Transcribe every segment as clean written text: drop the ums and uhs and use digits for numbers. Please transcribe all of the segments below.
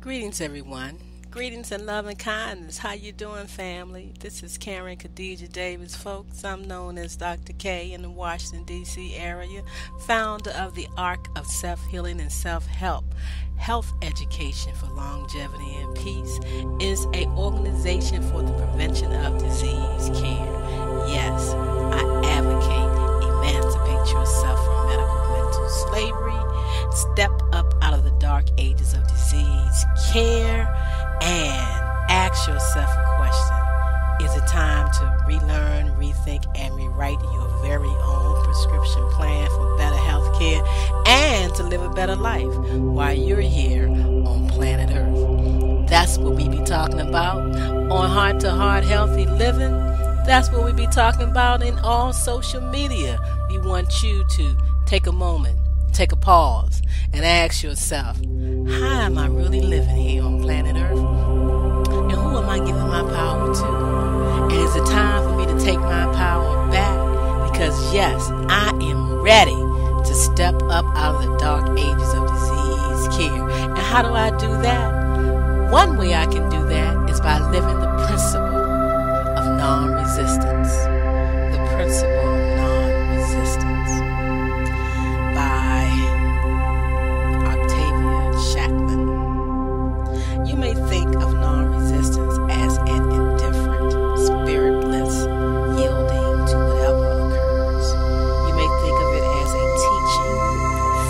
Greetings, everyone. Greetings and love and kindness. How you doing, family? This is Karen Khadijah Davis-Foulks. I'm known as Dr. K in the Washington, D.C. area, founder of the Arc of Self-Healing and Self-Help. Health Education for Longevity and Peace is an organization for the prevention of disease care. Yes, I advocate emancipate yourself from medical mental slavery, step up out of the dark ages of disease care, and ask yourself a question. Is it time to relearn, rethink, and rewrite your very own prescription plan for better health care and to live a better life while you're here on planet Earth? That's what we be talking about on Heart to Heart Healthy Living. That's what we be talking about in all social media. We want you to take a moment, take a pause, and ask yourself, how am I really living here on planet Earth? And who am I giving my power to? And is it time for me to take my power back? Because yes, I am ready to step up out of the dark ages of disease care. And how do I do that? One way I can do that is by living the principle of non-resistance. The principle of non-resistance by You may think of non-resistance as an indifferent, spiritless, yielding to whatever occurs. You may think of it as a teaching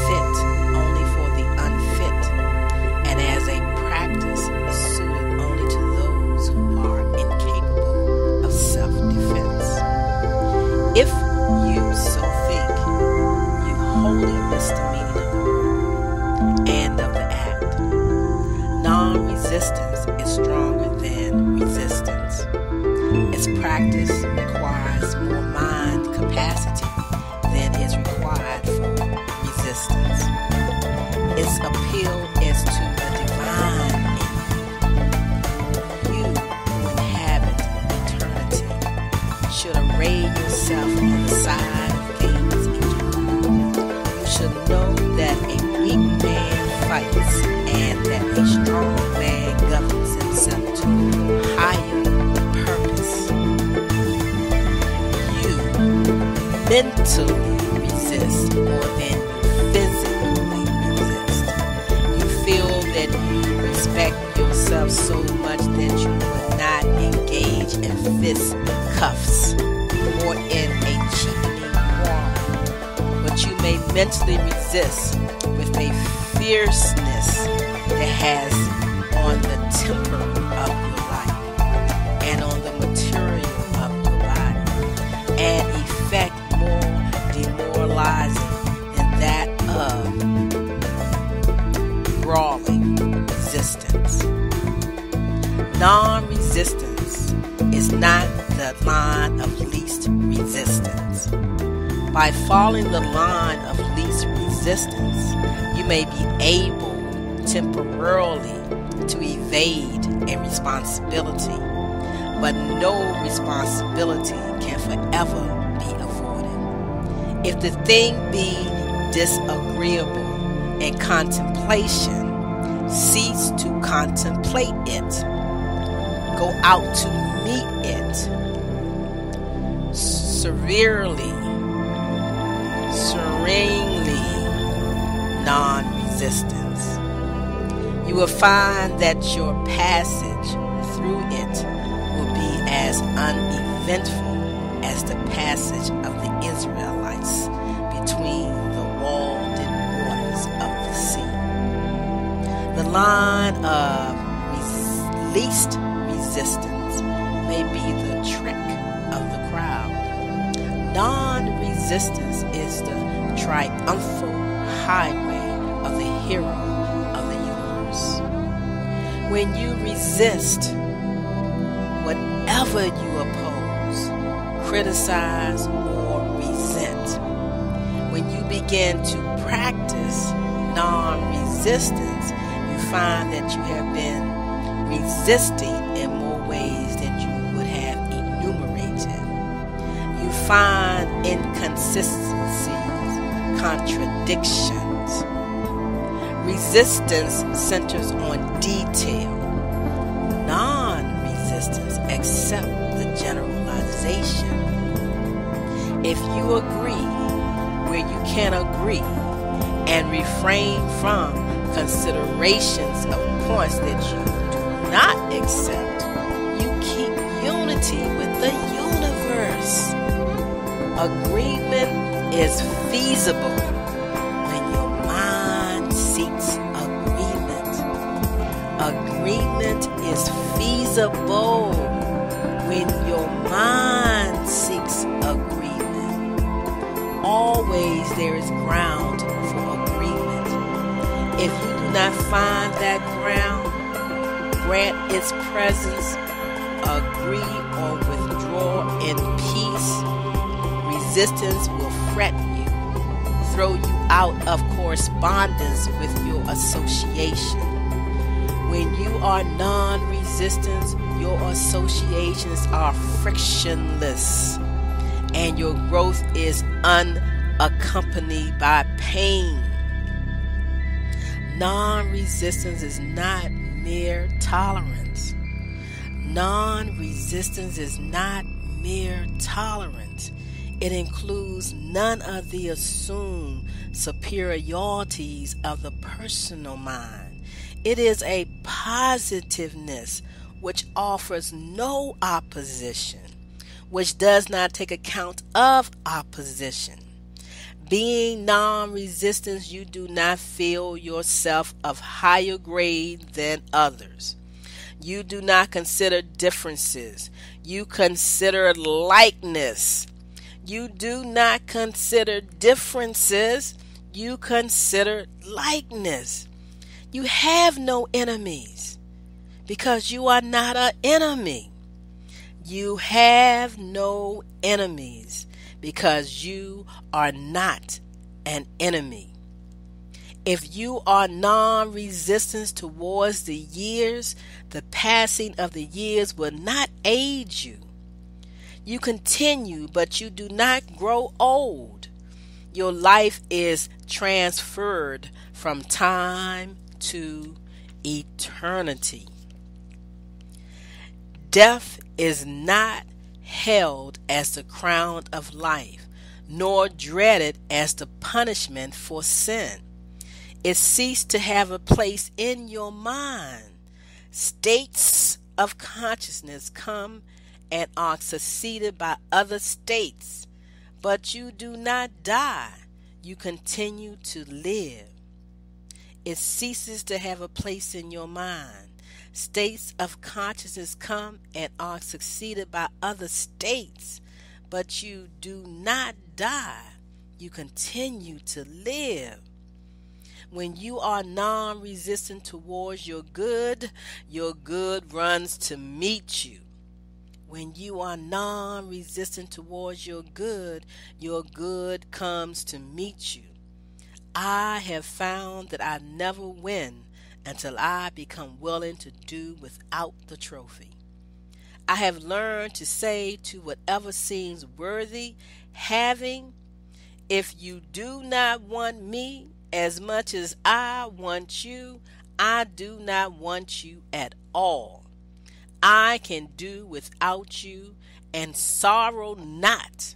fit only for the unfit, and as a practice suited only to those who are incapable of self-defense. If you so think, you wholly miss the meaning and of the act. Non-resistance is stronger than resistance. Its practice requires more mind capacity than is required for resistance. Its appeal is to the divine in you. You who inhabit eternity should array yourself on the side of things eternal. You should know that a weak man fights and that a strong man governs himself to higher purpose. You mentally resist more than you physically resist. You feel that you respect yourself so much that you would not engage in fist cuffs or in a cheapening quarrel. But you may mentally resist with a fierceness that has on the temper of your life and on the material of your body an effect more demoralizing than that of brawling resistance. Non-resistance is not the line of least resistance. By following the line of least resistance, you may be able temporarily to evade a responsibility, but no responsibility can forever be avoided. If the thing be disagreeable in contemplation, cease to contemplate it. Go out to meet it serenely, non-resistance. You will find that your passage through it will be as uneventful as the passage of the Israelites between the walled-in waters of the sea. The line of least resistance may be the trick of the crowd. Non-resistance is the triumphal highway of the hero of the universe. When you resist whatever you oppose, criticize, or resent, when you begin to practice non-resistance, you find that you have been resisting in more ways than you would have enumerated. You find inconsistencies, contradictions, Resistance centers on detail. Non-resistance accepts the generalization. If you agree where you can agree and refrain from considerations of points that you do not accept, you keep unity with the universe. Agreement is feasible when your mind seeks agreement. Agreement is feasible when your mind seeks agreement. Always there is ground for agreement. If you do not find that ground, grant its presence, agree or withdraw in peace. Resistance will fret you, throw you out of correspondence with your association. When you are non-resistant, your associations are frictionless, and your growth is unaccompanied by pain. Non-resistance is not mere tolerance. Non-resistance is not mere tolerance. It includes none of the assumed superiorities of the personal mind. It is a positiveness which offers no opposition, which does not take account of opposition. Being non-resistant, you do not feel yourself of higher grade than others. You do not consider differences. You consider likeness. You do not consider differences. You consider likeness. You have no enemies because you are not an enemy. You have no enemies because you are not an enemy. If you are non-resistant towards the years, the passing of the years will not aid you. You continue, but you do not grow old. Your life is transferred from time to eternity. Death is not held as the crown of life, nor dreaded as the punishment for sin. It ceased to have a place in your mind. States of consciousness come and are succeeded by other states, but you do not die. You continue to live. It ceases to have a place in your mind. States of consciousness come and are succeeded by other states, but you do not die. You continue to live. When you are non-resistant towards your good runs to meet you. When you are non-resistant towards your good comes to meet you. I have found that I never win until I become willing to do without the trophy. I have learned to say to whatever seems worthy having, if you do not want me as much as I want you, I do not want you at all. I can do without you and sorrow not,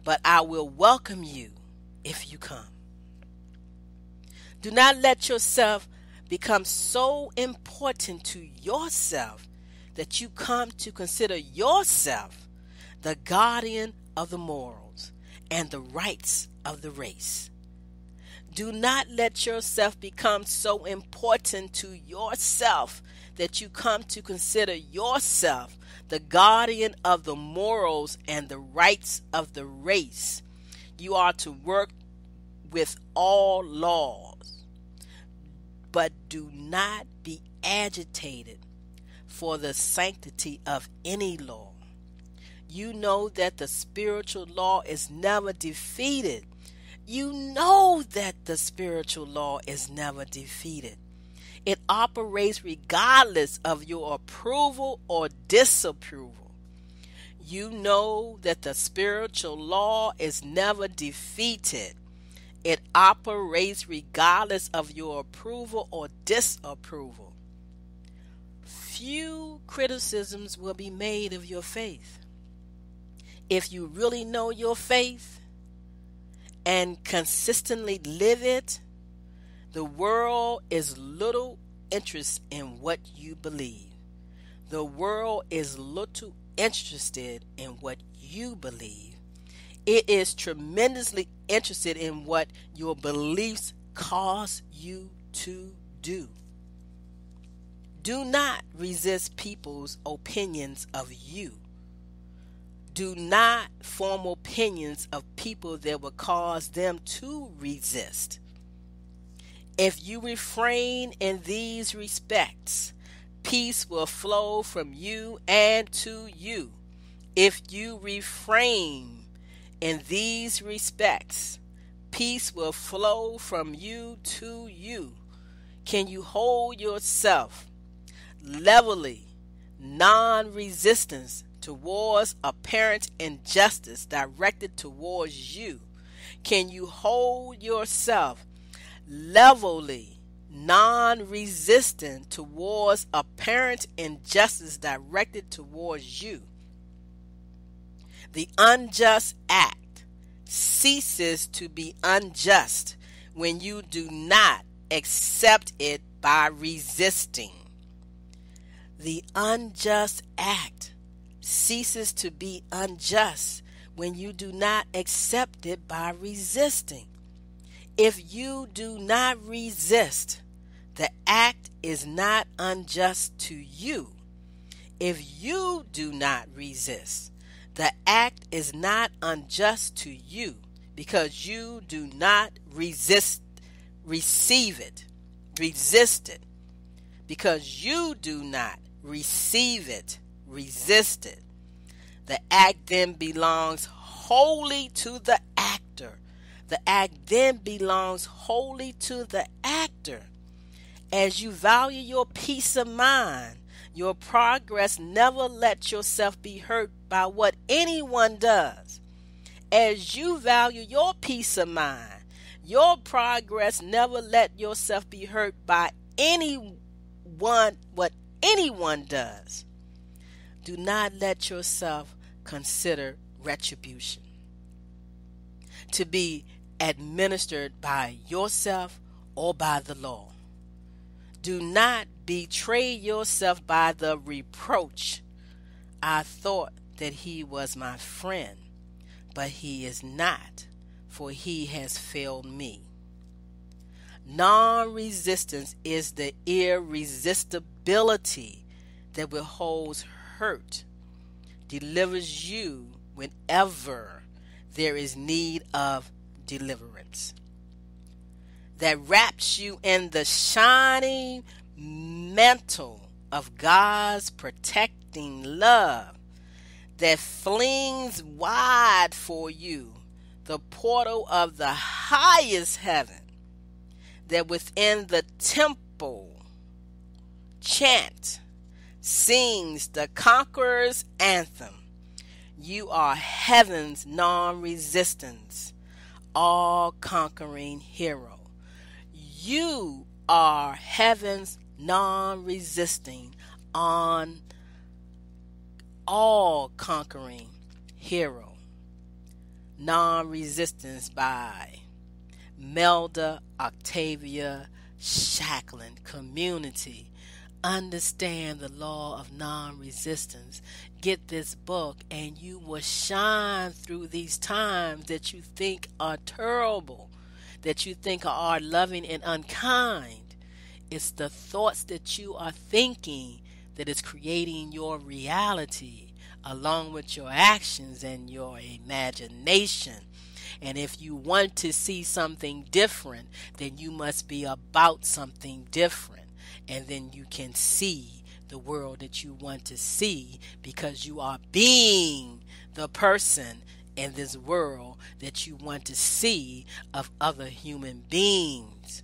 but I will welcome you if you come. Do not let yourself become so important to yourself that you come to consider yourself the guardian of the morals and the rights of the race. Do not let yourself become so important to yourself that you come to consider yourself the guardian of the morals and the rights of the race. You are to work with all laws, but do not be agitated for the sanctity of any law. You know that the spiritual law is never defeated. You know that the spiritual law is never defeated. It operates regardless of your approval or disapproval. You know that the spiritual law is never defeated. It operates regardless of your approval or disapproval. Few criticisms will be made of your faith. If you really know your faith and consistently live it, the world is little interest in what you believe. The world is little interested in what you believe. It is tremendously interested in what your beliefs cause you to do. Do not resist people's opinions of you. Do not form opinions of people that will cause them to resist. If you refrain in these respects, peace will flow from you and to you. If you refrain in these respects, peace will flow from you to you. Can you hold yourself levelly, non-resistance towards apparent injustice directed towards you? Can you hold yourself levelly, non-resistant towards apparent injustice directed towards you? The unjust act ceases to be unjust when you do not accept it by resisting. The unjust act ceases to be unjust when you do not accept it by resisting. If you do not resist, the act is not unjust to you. If you do not resist, the act is not unjust to you because you do not receive it. Resist it. Because you do not receive it, resist it. The act then belongs wholly to the actor. The act then belongs wholly to the actor. As you value your peace of mind, your progress, never let yourself be hurt by what anyone does. As you value your peace of mind, your progress, never let yourself be hurt by what anyone does. Do not let yourself consider retribution to be administered by yourself or by the law. Do not betray yourself by the reproach. I thought that he was my friend, but he is not, for he has failed me. Non-resistance is the irresistibility that withholds hurt, delivers you whenever there is need of deliverance, that wraps you in the shining mantle of God's protecting love, that flings wide for you the portal of the highest heaven, that within the temple chant sings the conqueror's anthem. You are heaven's non-resistance, all-conquering hero. You are heaven's non-resisting, all-conquering hero. Non-Resistance by Melda Octavia Shacklin. Community, understand the law of non-resistance. Get this book and you will shine through these times that you think are terrible, that you think are loving and unkind. It's the thoughts that you are thinking that is creating your reality, along with your actions and your imagination. And if you want to see something different, then you must be about something different. And then you can see the world that you want to see, because you are being the person in this world that you want to see of other human beings.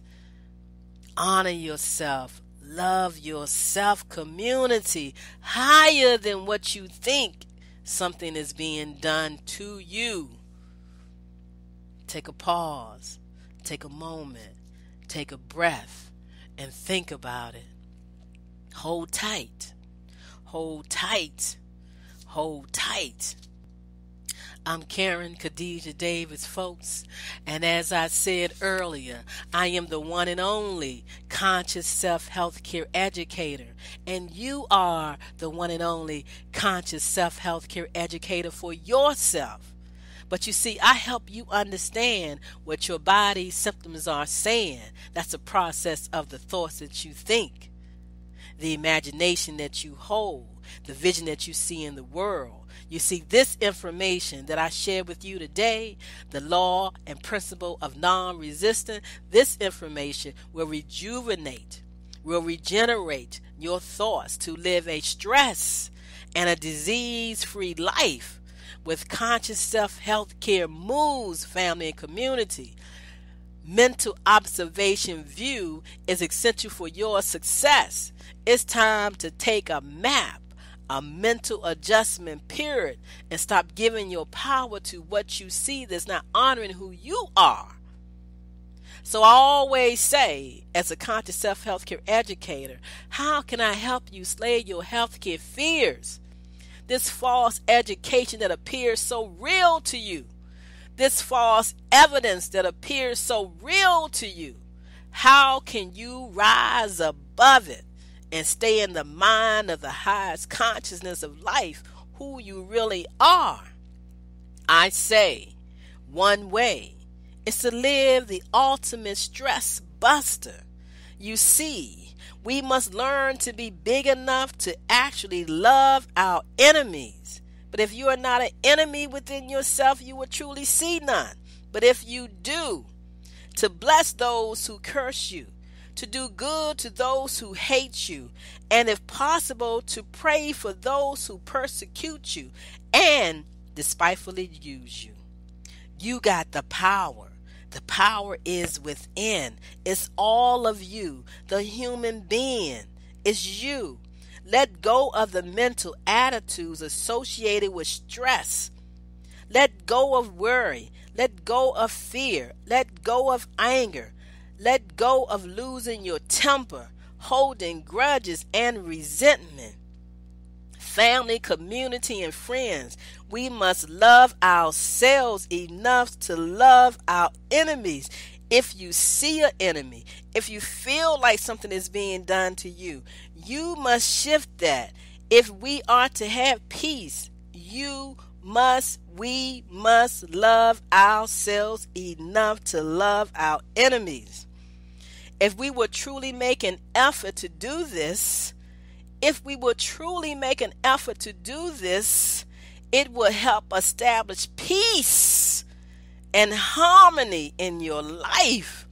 Honor yourself. Love yourself, community. Higher than what you think something is being done to you. Take a pause. Take a moment, take a breath, and think about it. Hold tight, hold tight, hold tight. I'm Karen Khadijah Davis-Foulks, and as I said earlier, I am the one and only conscious self-healthcare educator, and you are the one and only conscious self-healthcare educator for yourself. But you see, I help you understand what your body's symptoms are saying. That's a process of the thoughts that you think, the imagination that you hold, the vision that you see in the world. You see, this information that I share with you today, the law and principle of non-resistance, this information will rejuvenate, will regenerate your thoughts to live a stress and a disease-free life with conscious self-health care moves, family, and community. Mental observation view is essential for your success. It's time to take a map, a mental adjustment period, and stop giving your power to what you see that's not honoring who you are. So I always say, as a conscious self-healthcare educator, how can I help you slay your healthcare fears? This false education that appears so real to you, this false evidence that appears so real to you, how can you rise above it and stay in the mind of the highest consciousness of life, who you really are? I say, one way is to live the ultimate stress buster. You see, we must learn to be big enough to actually love our enemies. But if you are not an enemy within yourself, you will truly see none. But if you do, to bless those who curse you, to do good to those who hate you, and if possible, to pray for those who persecute you and despitefully use you. You got the power. The power is within. It's all of you, the human being. It's you. Let go of the mental attitudes associated with stress. Let go of worry. Let go of fear. Let go of anger. Let go of losing your temper, holding grudges and resentment. Family, community, and friends, we must love ourselves enough to love our enemies. If you see an enemy, if you feel like something is being done to you, you must shift that. If we are to have peace, we must love ourselves enough to love our enemies. If we will truly make an effort to do this, it will help establish peace and harmony in your life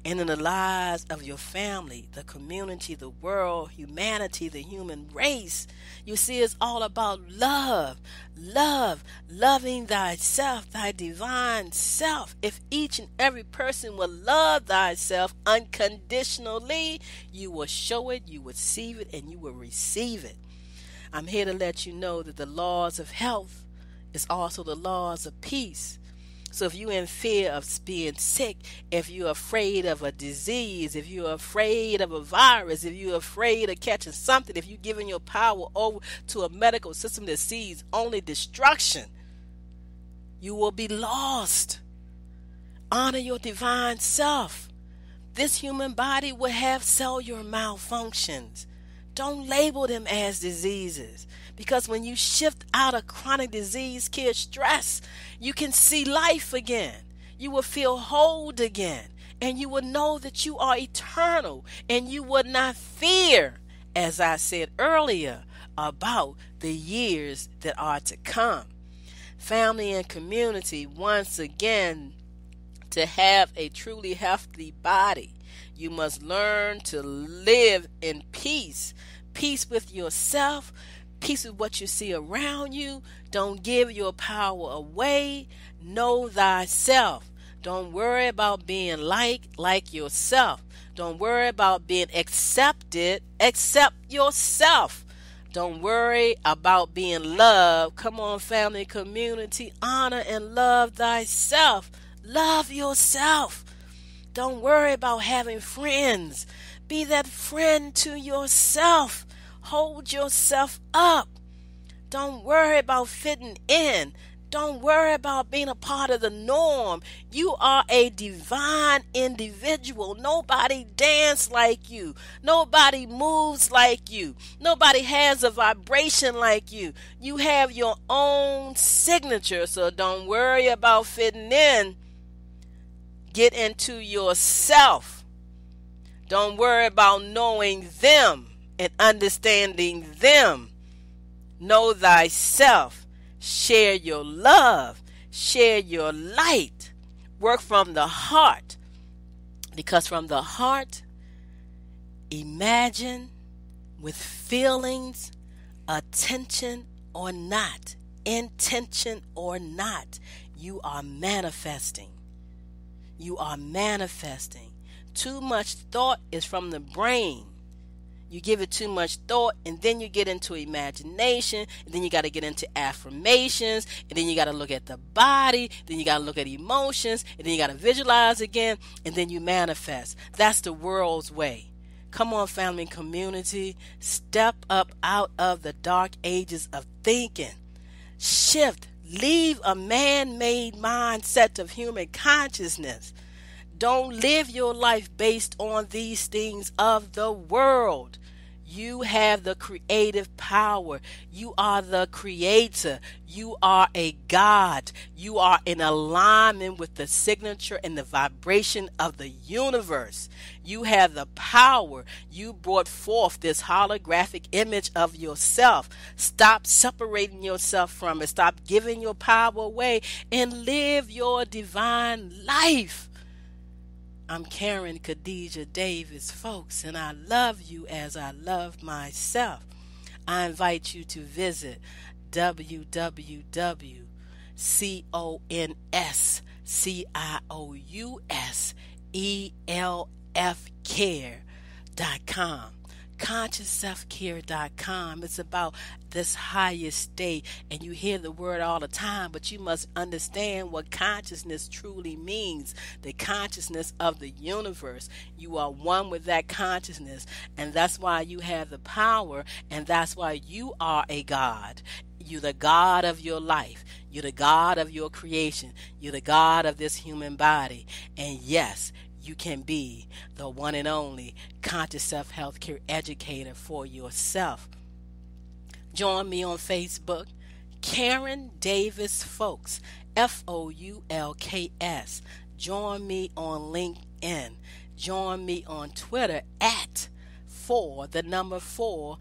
and in the lives of your family, the community, the world, humanity, the human race. You see, it's all about love, loving thyself, thy divine self. If each and every person will love thyself unconditionally, you will show it, you will see it, and you will receive it. I'm here to let you know that the laws of health is also the laws of peace. So if you're in fear of being sick, if you're afraid of a disease, if you're afraid of a virus, if you're afraid of catching something, if you're giving your power over to a medical system that sees only destruction, you will be lost. Honor your divine self. This human body will have cellular malfunctions. Don't label them as diseases, because when you shift out of chronic disease, care, stress, you can see life again. You will feel whole again, and you will know that you are eternal, and you will not fear, as I said earlier, about the years that are to come. Family and community, once again, to have a truly healthy body, you must learn to live in peace. Peace with yourself, peace with what you see around you. Don't give your power away. Know thyself. Don't worry about being like yourself. Don't worry about being accepted. Accept yourself. Don't worry about being loved. Come on, family, community. Honor and love thyself. Love yourself. Don't worry about having friends. Be that friend to yourself. Hold yourself up. Don't worry about fitting in. Don't worry about being a part of the norm. You are a divine individual. Nobody dances like you. Nobody moves like you. Nobody has a vibration like you. You have your own signature, so don't worry about fitting in. Get into yourself. Don't worry about knowing them and understanding them. Know thyself. Share your love. Share your light. Work from the heart. Because from the heart, imagine with feelings, attention or not, intention or not, you are manifesting. You are manifesting. Too much thought is from the brain. You give it too much thought, and then you get into imagination, and then you got to get into affirmations, and then you got to look at the body, then you got to look at emotions, and then you got to visualize again, and then you manifest. That's the world's way. Come on, family and community. Step up out of the dark ages of thinking. Shift. Leave a man-made mindset of human consciousness. Don't live your life based on these things of the world. You have the creative power. You are the creator. You are a God. You are in alignment with the signature and the vibration of the universe. You have the power. You brought forth this holographic image of yourself. Stop separating yourself from it. Stop giving your power away and live your divine life. I'm Karen Khadijah Davis-Foulks, and I love you as I love myself. I invite you to visit www.consciousselfcare.com. ConsciousSelfCare.com. It's about this highest state, and you hear the word all the time, but you must understand what consciousness truly means. The consciousness of the universe. You are one with that consciousness, and that's why you have the power, and that's why you are a God. You're the God of your life. You're the God of your creation. You're the God of this human body. And yes, you can be the one and only conscious self-healthcare educator for yourself. Join me on Facebook, Karen Davis-Foulks, Foulks. Join me on LinkedIn. Join me on Twitter at 4 CELLLIFE.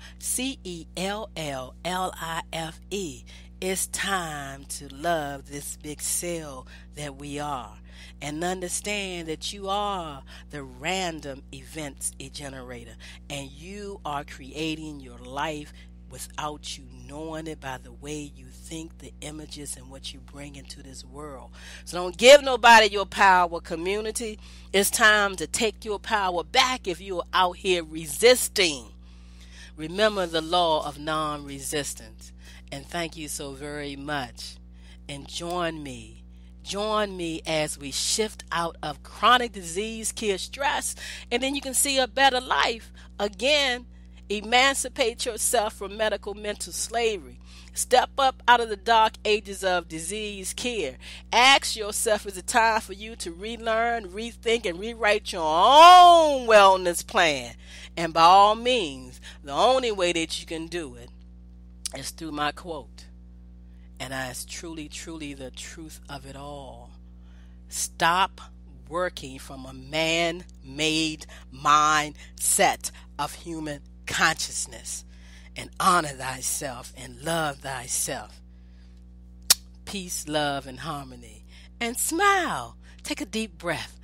It's time to love this big cell that we are, and understand that you are the random events generator, and you are creating your life without you knowing it by the way you think, the images, and what you bring into this world. So don't give nobody your power, community. It's time to take your power back if you're out here resisting. Remember the law of non-resistance. And thank you so very much. And join me as we shift out of chronic disease, care, stress, and then you can see a better life. Again, emancipate yourself from medical mental slavery. Step up out of the dark ages of disease care. Ask yourself, is it time for you to relearn, rethink, and rewrite your own wellness plan? And by all means, the only way that you can do it is through my quote. And it's truly, truly the truth of it all. Stop working from a man-made mindset of human consciousness, and honor thyself and love thyself. Peace, love, and harmony. And smile. Take a deep breath.